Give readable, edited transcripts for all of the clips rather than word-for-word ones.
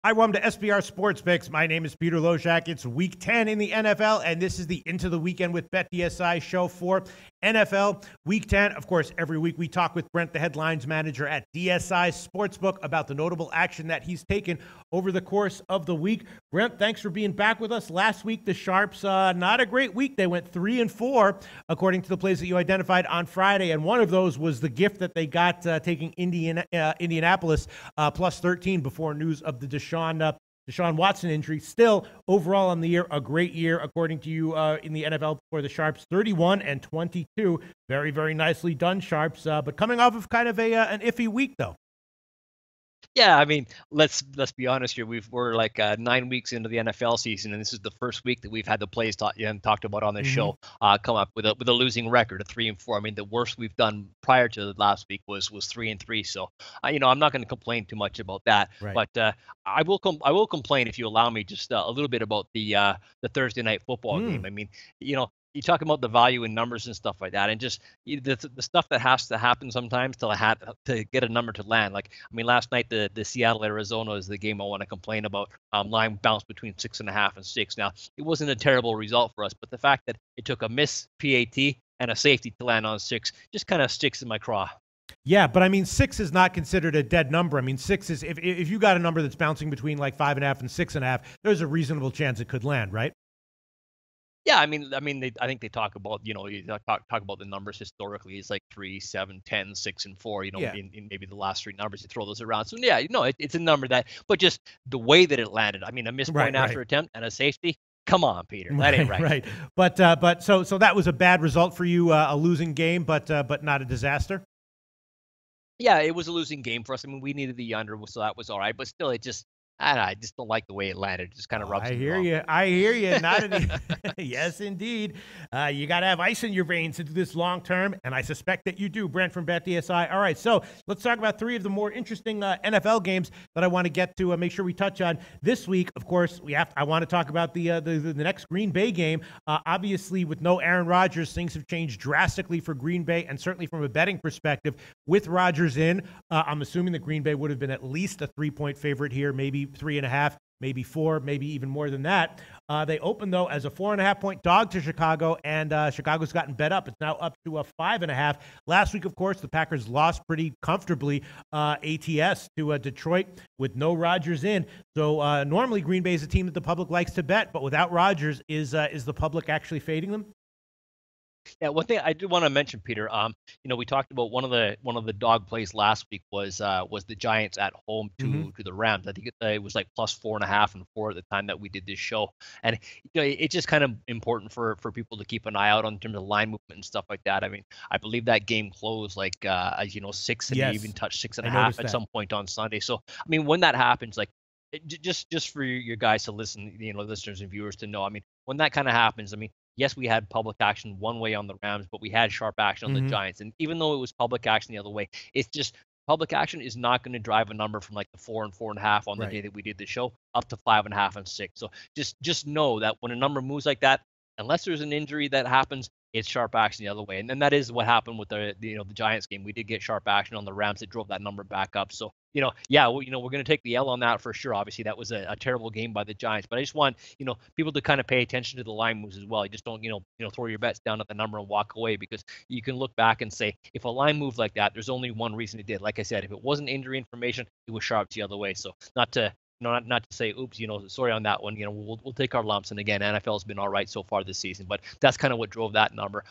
Hi, welcome to SBR Sports Picks. My name is Peter Loshak. It's Week 10 in the NFL, and this is the Into the Weekend with BetDSI show for NFL Week 10. Of course, every week we talk with Brent, the headlines manager at DSI Sportsbook, about the notable action that he's taken over the course of the week. Brent, thanks for being back with us. Last week, the Sharps, not a great week. They went 3-4, according to the plays that you identified on Friday, and one of those was the gift that they got taking Indianapolis plus 13 before news of the Deshaun Watson injury. Still, overall on the year, a great year, according to you, in the NFL for the Sharps, 31-22. Very, very nicely done, Sharps. But coming off of kind of an iffy week, though. Yeah, I mean, let's be honest here. We're like 9 weeks into the NFL season, and this is the first week that we've had the plays talked about on the show come up with a losing record of 3-4. I mean, the worst we've done prior to last week was 3-3. So, I'm not going to complain too much about that. Right. But I will complain, if you allow me, just a little bit about the Thursday night football game. I mean, you talk about the value in numbers and stuff like that, and just the stuff that has to happen sometimes to get a number to land. Like, I mean, last night the Seattle Arizona is the game I want to complain about. Line bounced between 6.5 and 6. Now, it wasn't a terrible result for us, but the fact that it took a miss PAT and a safety to land on 6 just kind of sticks in my craw. Yeah, but I mean, 6 is not considered a dead number. I mean, 6 is, if you got a number that's bouncing between like 5.5 and 6.5, there's a reasonable chance it could land, right? Yeah, I mean, I think they talk about, you talk about the numbers historically. It's like 3, 7, 10, 6, and 4. In maybe the last 3 numbers, you throw those around. So yeah, it's a number that, but just the way that it landed. I mean, a missed point after attempt and a safety. Come on, Peter, that ain't right. Right, but so that was a bad result for you, a losing game, but not a disaster. Yeah, it was a losing game for us. I mean, we needed the under, so that was all right. But still, I just don't like the way it landed. It just kind of rubs me wrong. I hear you. Yes, indeed. You got to have ice in your veins to do this long term, and I suspect that you do, Brent from BetDSI. All right, so let's talk about 3 of the more interesting NFL games that I want to get to. Make sure we touch on this week. Of course, I want to talk about the next Green Bay game. Obviously, with no Aaron Rodgers, things have changed drastically for Green Bay, and certainly from a betting perspective. With Rodgers in, I'm assuming that Green Bay would have been at least a 3-point favorite here, maybe 3.5, maybe 4, maybe even more than that. They opened, though, as a 4.5-point dog to Chicago, and Chicago's gotten bet up. It's now up to a 5.5. Last week, of course, the Packers lost pretty comfortably ATS to Detroit with no Rodgers in. So normally Green Bay is a team that the public likes to bet, but without Rodgers, is the public actually fading them? Yeah, one thing I do want to mention, Peter. We talked about one of the dog plays last week was the Giants at home to the Rams. I think it was like plus 4.5 and 4 at the time that we did this show, and it's just kind of important for people to keep an eye out on in terms of line movement and stuff like that. I mean, I believe that game closed like 6, and yes, even touched 6.5 at some point on Sunday. So I mean, when that happens, like just for your guys to listen, listeners and viewers to know. I mean, when that kind of happens, I mean. Yes, we had public action one way on the Rams, but we had sharp action on the Giants. And even though it was public action the other way, it's just public action is not going to drive a number from like the 4 and 4.5 on the day that we did the show up to 5.5 and 6. So just know that when a number moves like that, unless there's an injury that happens, it's sharp action the other way. And that is what happened with the Giants game. We did get sharp action on the Rams that drove that number back up. So, we're going to take the L on that for sure. Obviously, that was a terrible game by the Giants. But I just want, people to kind of pay attention to the line moves as well. You just don't, throw your bets down at the number and walk away, because you can look back and say, if a line moved like that, there's only one reason it did. Like I said, if it wasn't injury information, it was sharp the other way. So not to say, oops, sorry on that one. We'll take our lumps. And again, NFL's been all right so far this season, but that's kind of what drove that number.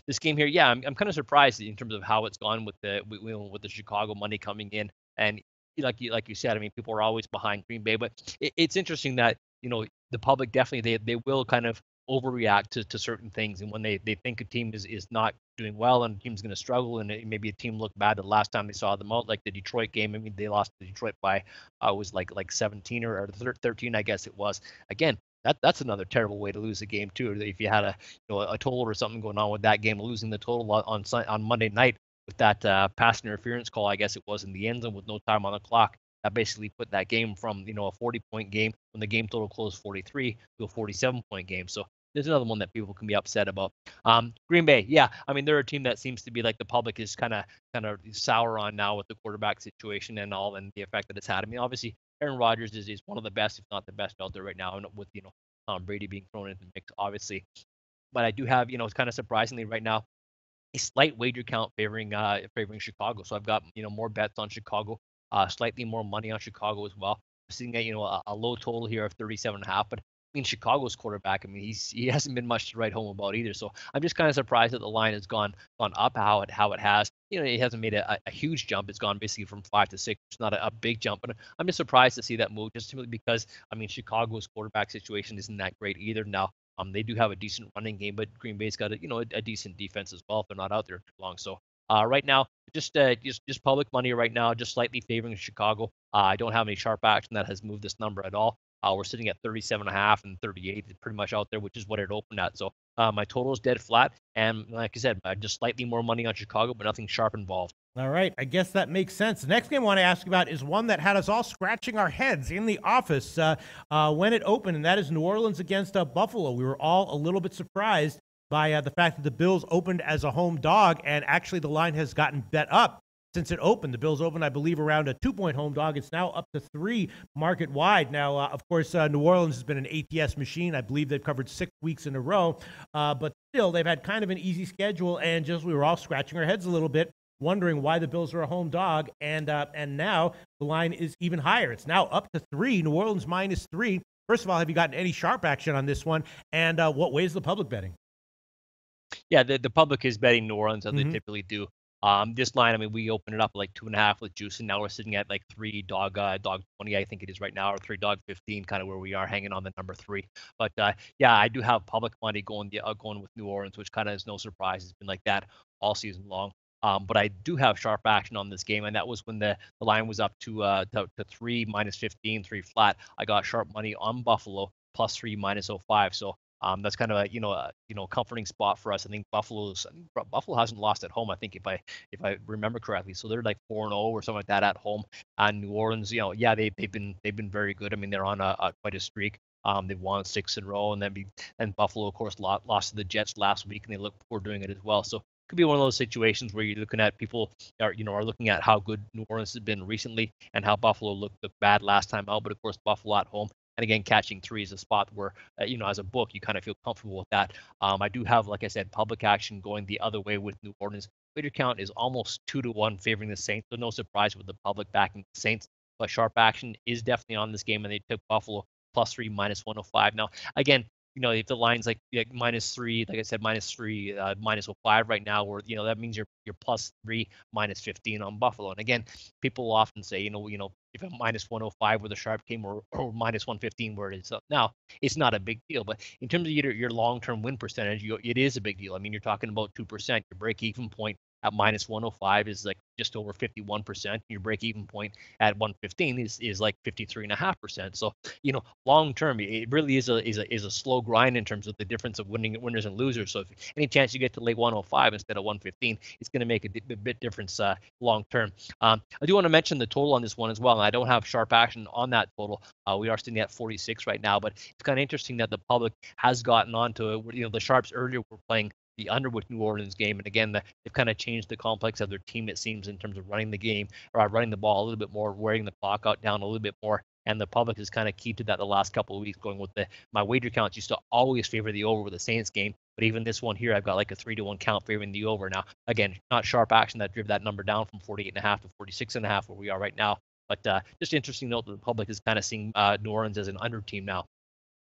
This game here, yeah, I'm kind of surprised in terms of how it's gone with the Chicago money coming in. And like you said, I mean, people are always behind Green Bay, but it's interesting that the public definitely they will kind of overreact to certain things, and when they think a team is not doing well and a team's going to struggle, and maybe a team looked bad the last time they saw them out, like the Detroit game. I mean, they lost to Detroit by was like 17 or 13, I guess it was. Again, that's another terrible way to lose a game too. If you had a total or something going on with that game, losing the total on Monday night with that pass interference call, I guess it was in the end zone with no time on the clock. That basically put that game from a 40-point game when the game total closed 43 to a 47-point game. So there's another one that people can be upset about. Green Bay, yeah, I mean, they're a team that seems to be like the public is kind of sour on now with the quarterback situation and all, and the effect that it's had. I mean, obviously Aaron Rodgers is one of the best, if not the best out there right now, and with Tom Brady being thrown into the mix, obviously. But I do have, it's kind of surprisingly right now a slight wager count favoring Chicago. So I've got more bets on Chicago, slightly more money on Chicago as well. I'm sitting at a low total here of 37.5. But I mean Chicago's quarterback. I mean he hasn't been much to write home about either. So I'm just kind of surprised that the line has gone up how it has. It hasn't made a huge jump. It's gone basically from 5 to 6. It's not a big jump, but I'm just surprised to see that move just simply because I mean Chicago's quarterback situation isn't that great either now. They do have a decent running game, but Green Bay's got a decent defense as well if they're not out there too long. So right now, just public money right now, just slightly favoring Chicago. I don't have any sharp action that has moved this number at all. We're sitting at 37.5 and 38, pretty much out there, which is what it opened at. So my total is dead flat, and like I said, just slightly more money on Chicago, but nothing sharp involved. All right, I guess that makes sense. The next game I want to ask you about is one that had us all scratching our heads in the office when it opened, and that is New Orleans against Buffalo. We were all a little bit surprised by the fact that the Bills opened as a home dog, and actually the line has gotten bet up since it opened. The Bills opened, I believe, around a 2-point home dog. It's now up to 3 market wide. Now, of course, New Orleans has been an ATS machine. I believe they've covered 6 weeks in a row, but still they've had kind of an easy schedule, and just we were all scratching our heads a little bit, wondering why the Bills are a home dog, and now the line is even higher. It's now up to 3. New Orleans -3. First of all, have you gotten any sharp action on this one? And what way is the public betting? Yeah, the public is betting New Orleans as they typically do. This line, I mean, we opened it up like 2.5 with juice, and now we're sitting at like 3 dog 20, I think it is right now, or 3 dog 15, kind of where we are hanging on the number 3. But yeah, I do have public money going with New Orleans, which kind of is no surprise. It's been like that all season long. But I do have sharp action on this game, and that was when the line was up to 3 -15, 3 flat. I got sharp money on Buffalo +3 -05. So that's kind of a comforting spot for us. I think Buffalo hasn't lost at home. I think if I remember correctly, so they're like 4-0 or something like that at home. And New Orleans, yeah, they've been very good. I mean, they're on quite a streak. They've won 6 in a row, and Buffalo, of course, lost to the Jets last week, and they look poor doing it as well. So could be one of those situations where you're looking at people are looking at how good New Orleans has been recently and how Buffalo looked bad last time out. But of course, Buffalo at home. And again, catching 3 is a spot where, as a book, you kind of feel comfortable with that. I do have, like I said, public action going the other way with New Orleans. Wager count is almost 2-1 favoring the Saints. So no surprise with the public backing the Saints. But sharp action is definitely on this game, and they took Buffalo +3 -105. Now, again, if the line's like -3, like I said, -3, -05 right now, where that means you're +3 -15 on Buffalo. And again, people will often say, if a -105 where the sharp came or -115 where it is now, it's not a big deal. But in terms of your long-term win percentage, it is a big deal. I mean, you're talking about 2%. Your break-even point at -105 is like just over 51%. Your break-even point at 115 is like 53.5%. So long term, it really is a slow grind in terms of the difference of winners and losers. So if any chance you get to like 105 instead of 115, it's going to make a bit difference long term. I do want to mention the total on this one as well, and I don't have sharp action on that total. We are sitting at 46 right now, but it's kind of interesting that the public has gotten onto it. The sharps earlier were playing the under with New Orleans game. And again, they've kind of changed the complex of their team, it seems, in terms of running the game, or running the ball a little bit more, wearing the clock out down a little bit more. And the public has kind of keyed to that the last couple of weeks, going with my wager counts used to always favor the over with the Saints game. But even this one here, I've got like a 3-1 count favoring the over. Now, again, not sharp action that drove that number down from 48.5 to 46.5 where we are right now. But just interesting note that the public is kind of seeing New Orleans as an under team now.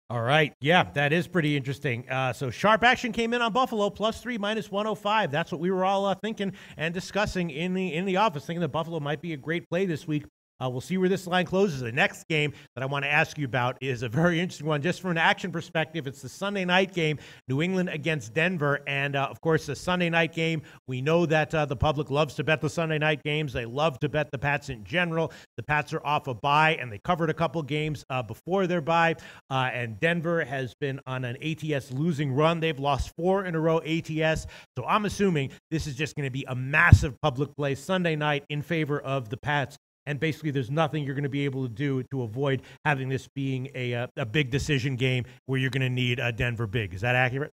All right. Yeah, that is pretty interesting. So sharp action came in on Buffalo +3 -105. That's what we were all thinking and discussing in the office, thinking that Buffalo might be a great play this week. We'll see where this line closes. The next game that I want to ask you about is a very interesting one. Just from an action perspective, it's the Sunday night game, New England against Denver. And, of course, the Sunday night game, we know that the public loves to bet the Sunday night games. They love to bet the Pats in general. The Pats are off a bye, and they covered a couple games before their bye. And Denver has been on an ATS losing run. They've lost 4 in a row ATS. So I'm assuming this is just going to be a massive public play Sunday night in favor of the Pats. And basically, there's nothing you're going to be able to do to avoid having this being a big decision game where you're going to need a Denver big. Is that accurate?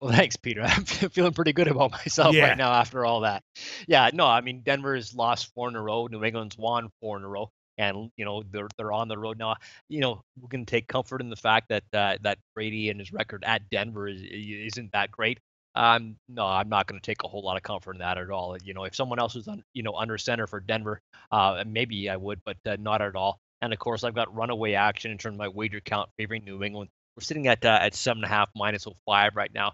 Well, thanks, Peter. I'm feeling pretty good about myself right now after all that. Yeah, no, I mean, Denver has lost 4 in a row. New England's won 4 in a row. and they're on the road now. We can take comfort in the fact that that Brady and his record at Denver isn't that great. No, I'm not going to take a whole lot of comfort in that at all. If someone else was under center for Denver, maybe I would, but not at all. And of course, I've got runaway action in terms of my wager count favoring New England. We're sitting at 7.5 -5 right now.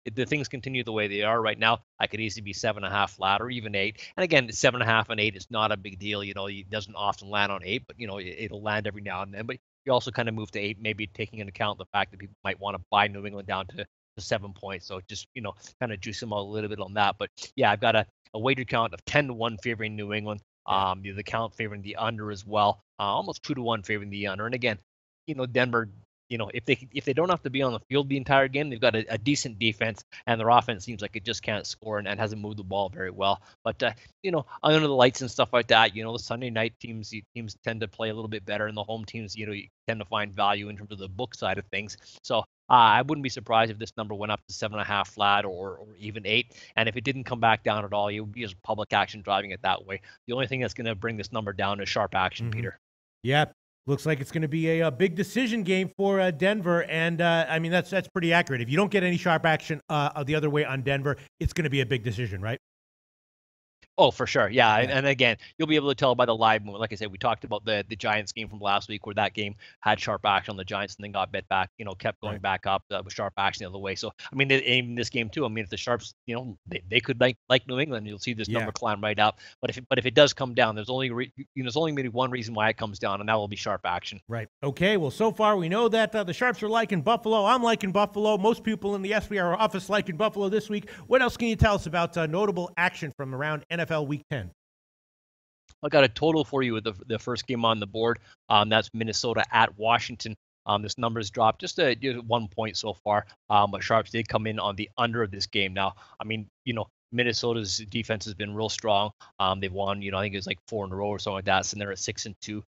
If the things continue the way they are right now, I could easily be 7.5 flat or even 8. And again, 7.5 and 8 is not a big deal. It doesn't often land on 8, but it'll land every now and then. But you also kind of move to 8, maybe taking into account the fact that people might want to buy New England down to 7 points. So just kind of juice them out a little bit on that. But yeah, I've got a wager count of 10-1 favoring New England. The count favoring the under as well, almost 2-1 favoring the under. And again, Denver, if they don't have to be on the field the entire game, they've got a decent defense, and their offense seems like it just can't score and hasn't moved the ball very well. But under the lights and stuff like that, the Sunday night teams tend to play a little bit better, and the home teams, you tend to find value in terms of the book side of things. So I wouldn't be surprised if this number went up to 7.5 flat or even 8. And if it didn't come back down at all, it would be as public action driving it that way. The only thing that's going to bring this number down is sharp action, Peter. Yeah. Looks like it's going to be a big decision game for Denver, and I mean that's pretty accurate. If you don't get any sharp action the other way on Denver, it's going to be a big decision, right? Oh, for sure. Yeah. And again, you'll be able to tell by the live movement. Like I said, we talked about the Giants game from last week where that game had sharp action on the Giants and then got bet back, kept going back up with sharp action the other way. So, I mean, in this game too, I mean, if the Sharps, they could like New England, you'll see this number climb right up. But if it does come down, there's only maybe one reason why it comes down, and that will be sharp action. Right. Okay. Well, so far we know that the Sharps are liking Buffalo. I'm liking Buffalo. Most people in the SBR office liking Buffalo this week. What else can you tell us about notable action from around NFL Week 10? I got a total for you with the first game on the board. That's Minnesota at Washington. This number's dropped just 1 point so far, but Sharps did come in on the under of this game. Now, I mean, Minnesota's defense has been real strong. They've won, I think it was like 4 in a row or something like that. So they're at 6-2.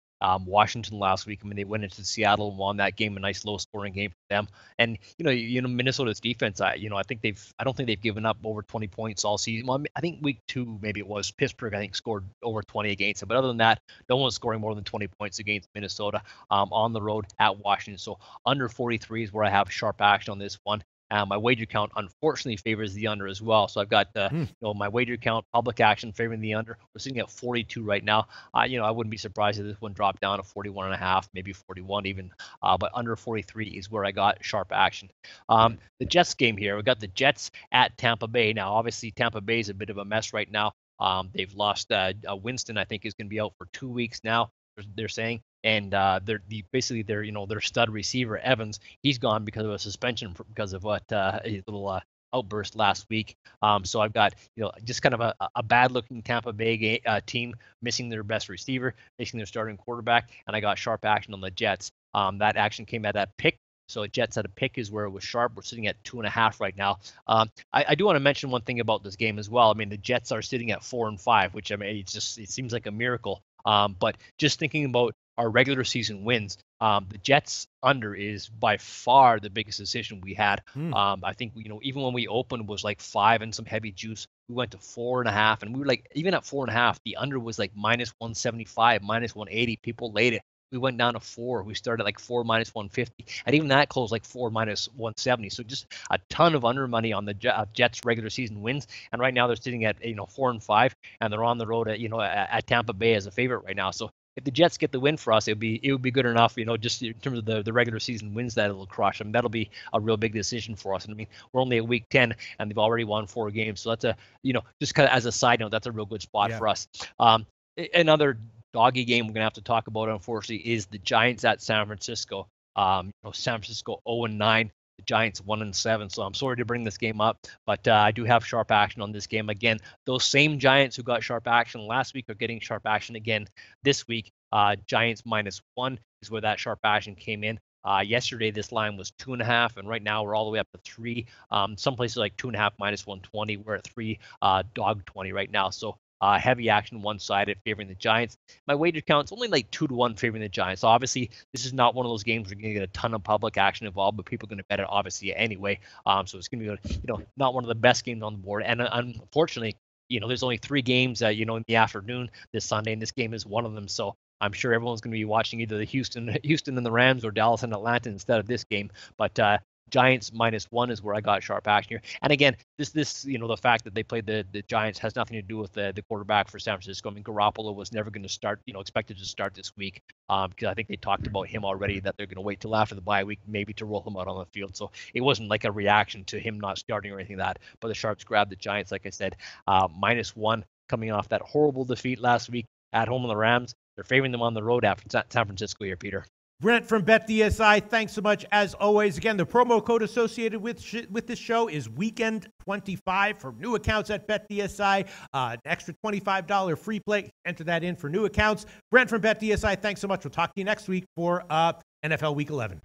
Washington last week, I mean, they went into Seattle and won that game, a nice low-scoring game for them. And Minnesota's defense, I don't think they've given up over 20 points all season. Well, I think week 2 maybe it was Pittsburgh. I think scored over 20 against them, but other than that, no one's scoring more than 20 points against Minnesota on the road at Washington. So under 43 is where I have sharp action on this one. My wager count, unfortunately, favors the under as well. So I've got my wager count, public action favoring the under. We're sitting at 42 right now. I wouldn't be surprised if this one dropped down to 41.5, maybe 41 even. But under 43 is where I got sharp action. The Jets game here, we got the Jets at Tampa Bay. Now, obviously, Tampa Bay is a bit of a mess right now. They've lost Winston, I think, is going to be out for 2 weeks now, they're saying. And their stud receiver Evans, he's gone because of a suspension because of what his little outburst last week. So I've got just kind of a bad looking Tampa Bay team missing their best receiver, missing their starting quarterback, and I got sharp action on the Jets. That action came at that pick. So Jets at a pick is where it was sharp. We're sitting at 2.5 right now. I do want to mention one thing about this game as well. I mean, the Jets are sitting at 4-5, which I mean, it seems like a miracle. But just thinking about our regular season wins, the Jets under is by far the biggest decision we had. I think even when we opened was like 5 and some heavy juice. We went to 4.5, and we were like, even at 4.5, the under was like -175, -180. People laid it. We went down to 4. We started at like 4 -150, and even that closed like 4 -170. So just a ton of under money on the Jets regular season wins. And right now they're sitting at 4-5, and they're on the road at Tampa Bay as a favorite right now. So if the Jets get the win for us, it would be good enough, just in terms of the regular season wins that it'll crush. I mean, that'll be a real big decision for us. And I mean, we're only at week 10 and they've already won 4 games. So that's just kind of as a side note, that's a real good spot for us. Another doggy game we're going to have to talk about, unfortunately, is the Giants at San Francisco. San Francisco 0-9. The Giants 1-7, so I'm sorry to bring this game up, but I do have sharp action on this game. Again, those same Giants who got sharp action last week are getting sharp action again this week. Giants -1 is where that sharp action came in. Yesterday, this line was 2.5, and right now we're all the way up to 3. Some places like 2.5 -120. We're at 3 dog 20 right now. So heavy action one-sided favoring the Giants. My wager count's only like 2-1 favoring the Giants. So obviously, this is not one of those games where you're going to get a ton of public action involved, but people are going to bet it obviously anyway. So it's going to be not one of the best games on the board. And unfortunately, there's only 3 games, in the afternoon this Sunday, and this game is one of them. So I'm sure everyone's going to be watching either the Houston and the Rams or Dallas and Atlanta instead of this game. But Giants -1 is where I got sharp action here. And again, this the fact that they played the Giants has nothing to do with the quarterback for San Francisco. I mean, Garoppolo was never going to start, expected to start this week, because I think they talked about him already, that they're going to wait till after the bye week maybe to roll him out on the field. So it wasn't like a reaction to him not starting or anything like that. But the Sharps grabbed the Giants, like I said, -1 coming off that horrible defeat last week at home on the Rams. They're favoring them on the road after San Francisco here, Peter. Brent from BetDSI, thanks so much as always. Again, the promo code associated with this show is Weekend25 for new accounts at BetDSI. An extra $25 free play. Enter that in for new accounts. Brent from BetDSI, thanks so much. We'll talk to you next week for NFL Week 11.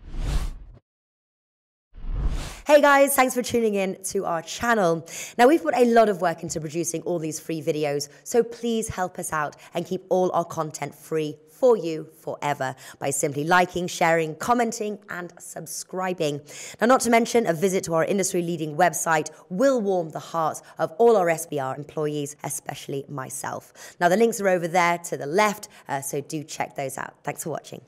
Hey guys, thanks for tuning in to our channel. Now, we've put a lot of work into producing all these free videos, so please help us out and keep all our content free for you forever by simply liking, sharing, commenting, and subscribing. Now, not to mention, a visit to our industry-leading website will warm the hearts of all our SBR employees, especially myself. Now, the links are over there to the left, so do check those out. Thanks for watching.